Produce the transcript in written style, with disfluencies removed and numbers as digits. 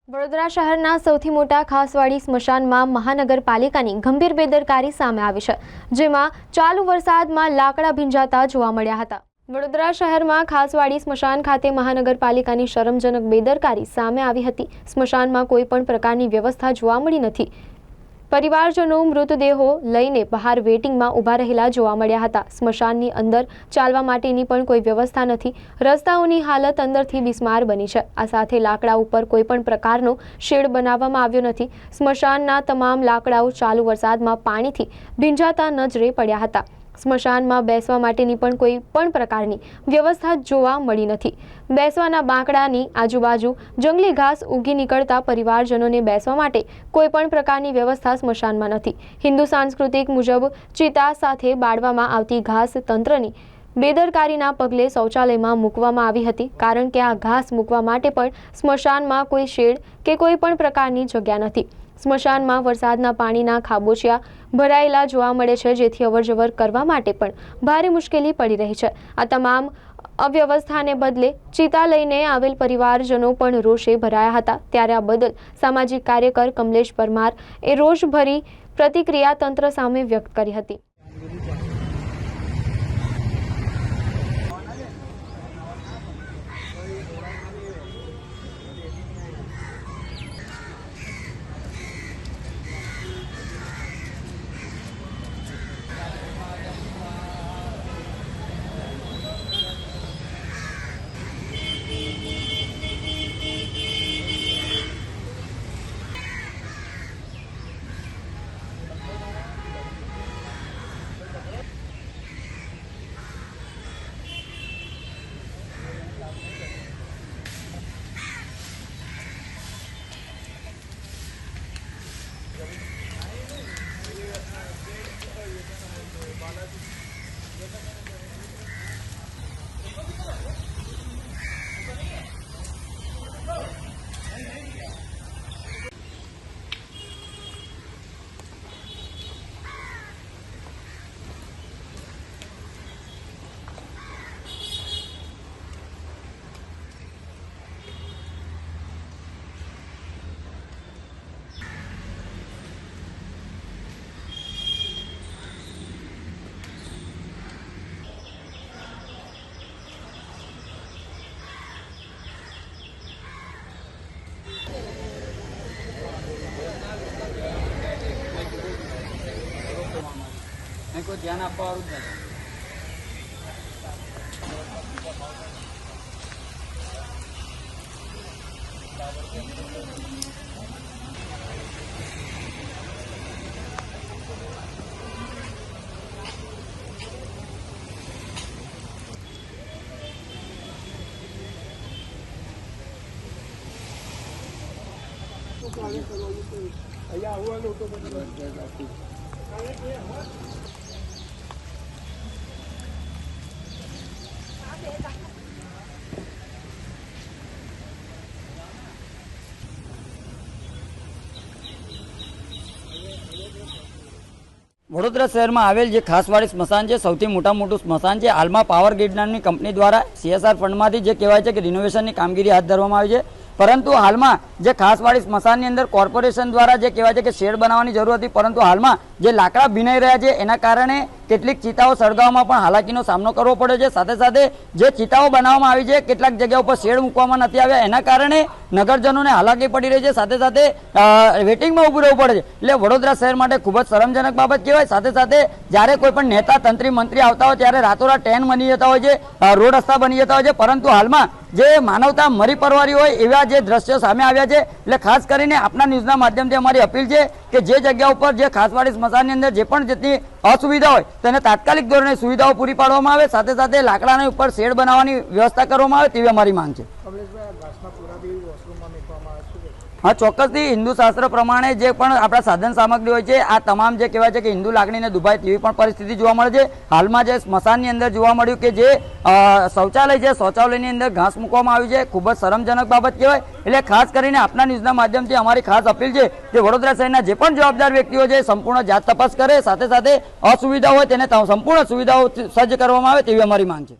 વડોદરા શહેરના સૌથી મોટા ખાસવાડી સ્મશાનમાં મહાનગરપાલિકાની ગંભીર બેદરકારી સામે આવી છે, જેમાં ચાલુ વરસાદમાં લાકડા ભીંજાતા જોવા મળ્યા હતા। વડોદરા શહેરમાં ખાસવાડી સ્મશાન ખાતે મહાનગરપાલિકાની શરમજનક બેદરકારી સામે આવી હતી। સ્મશાનમાં કોઈ પણ પ્રકારની વ્યવસ્થા જોવા મળી નથી। પરિવારજનો મૃતદેહો લઈને બહાર વેટિંગમાં ઊભા રહેલા જોવા મળ્યા હતા। સ્મશાનની અંદર ચાલવા માટેની પણ કોઈ વ્યવસ્થા નથી। રસ્તાઓની હાલત અંદરથી બિસ્માર બની છે। આ સાથે લાકડા ઉપર કોઈ પણ પ્રકારનો શેડ બનાવવામાં આવ્યો નથી। સ્મશાનના તમામ લાકડાઓ ચાલુ વરસાદમાં પાણીથી ભીંજાતા નજરે પડ્યા હતા। સ્મશાનમાં બેસવા માટેની પણ કોઈ પણ પ્રકારની વ્યવસ્થા જોવા મળી નથી। બેસવાના બાંકડાની આજુબાજુ જંગલી ઘાસ ઉગી નીકળતા પરિવારજનોને બેસવા માટે કોઈ પણ પ્રકારની વ્યવસ્થા સ્મશાનમાં નથી। હિન્દુ સાંસ્કૃતિક મુજબ ચિતા સાથે બાળવામાં આવતી ઘાસ તંત્રની બેદરકારીના પગલે શૌચાલયમાં મૂકવામાં આવી હતી, કારણ કે આ ઘાસ મૂકવા માટે પણ સ્મશાનમાં કોઈ શેડ કે કોઈ પણ પ્રકારની જગ્યા નથી। સ્મશાનમાં વરસાદના પાણીના ખાબોચિયા ભરાયેલા જોવા મળે છે, જેથી અવરજવર કરવા માટે પણ ભારે મુશ્કેલી પડી રહી છે। આ તમામ અવ્યવસ્થાને બદલે ચિતા લઈને આવેલ પરિવારજનો પણ રોષે ભરાયા હતા। ત્યારે આ બદલ સામાજિક કાર્યકર કમલેશ પરમાર એ રોષભરી પ્રતિક્રિયા તંત્ર સામે વ્યક્ત કરી હતી। કોઈ ધ્યાન આપવા વાળું જ નથી। અહીંયા આવવાનું તો વડોદરા શહેરમાં આવેલ જે ખાસવાડી સ્મશાન છે, સૌથી મોટું સ્મશાન છે। હાલમાં પાવર ગ્રીડ નામની કંપની દ્વારા CSR ફંડમાંથી જે કહેવાય છે કે રિનોવેશનની કામગીરી હાથ ધરવામાં આવી છે, પરંતુ હાલમાં જે ખાસવાડી સ્મશાનની અંદર કોર્પોરેશન દ્વારા જે કહેવાય છે કે શેડ બનાવવાની જરૂર હતી, પરંતુ હાલમાં જે લાકડા ભીનાઈ રહ્યા છે એના કારણે કેટલીક ચિતાઓ સળગાવવામાં પણ હાલાકીનો સામનો કરવો પડે છે। સાથે સાથે જે ચિતાઓ બનાવવામાં આવી છે, કેટલાક જગ્યા ઉપર શેડ મૂકવામાં નથી આવ્યા, એના કારણે નગરજનોને હાલાકી પડી રહી છે। સાથે સાથે વેટિંગમાં ઊભું રહેવું પડે છે। એટલે વડોદરા શહેર માટે ખૂબ જ શરમજનક બાબત કહેવાય। સાથે સાથે જ્યારે કોઈ પણ નેતા, તંત્રી, મંત્રી આવતા હોય ત્યારે રાતોરાત ટ્રેન બની જતા હોય છે, રોડ રસ્તા બની જતા હોય છે, પરંતુ હાલમાં જે માનવતા મરી પરવારી હોય એવા જે દ્રશ્યો સામે આવ્યા છે। એટલે ખાસ કરીને આપના ન્યૂઝના માધ્યમથી અમારી અપીલ છે કે જે જગ્યા ઉપર જે ખાસવાડી સ્મશાનની અંદર જે પણ જેટલી અસુવિધા હોય તેને તાત્કાલિક ધોરણે સુવિધાઓ પૂરી પાડવામાં આવે। સાથે સાથે લાકડાના ઉપર શેડ બનાવવાની વ્યવસ્થા કરવામાં આવે તેવી અમારી માંગ છે। હા, ચોક્કસથી હિન્દુ શાસ્ત્ર પ્રમાણે જે પણ આપણા સાધન સામગ્રી હોય છે, આ તમામ જે કહેવાય છે કે હિન્દુ લાગણીને દુભાય તેવી પણ પરિસ્થિતિ જોવા મળે છે। હાલમાં જે સ્મશાનની અંદર જોવા મળ્યું કે જે શૌચાલય છે, શૌચાલયની અંદર ઘાસ મૂકવામાં આવ્યું છે, ખૂબ જ શરમજનક બાબત કહેવાય। એટલે ખાસ કરીને આપના ન્યૂઝના માધ્યમથી અમારી ખાસ અપીલ છે કે વડોદરા શહેરના જે પણ જવાબદાર વ્યક્તિઓ છે સંપૂર્ણ જાત તપાસ કરે, સાથે સાથે અસુવિધા હોય તેને સંપૂર્ણ સુવિધાઓ સજ્જ કરવામાં આવે તેવી અમારી માંગ છે।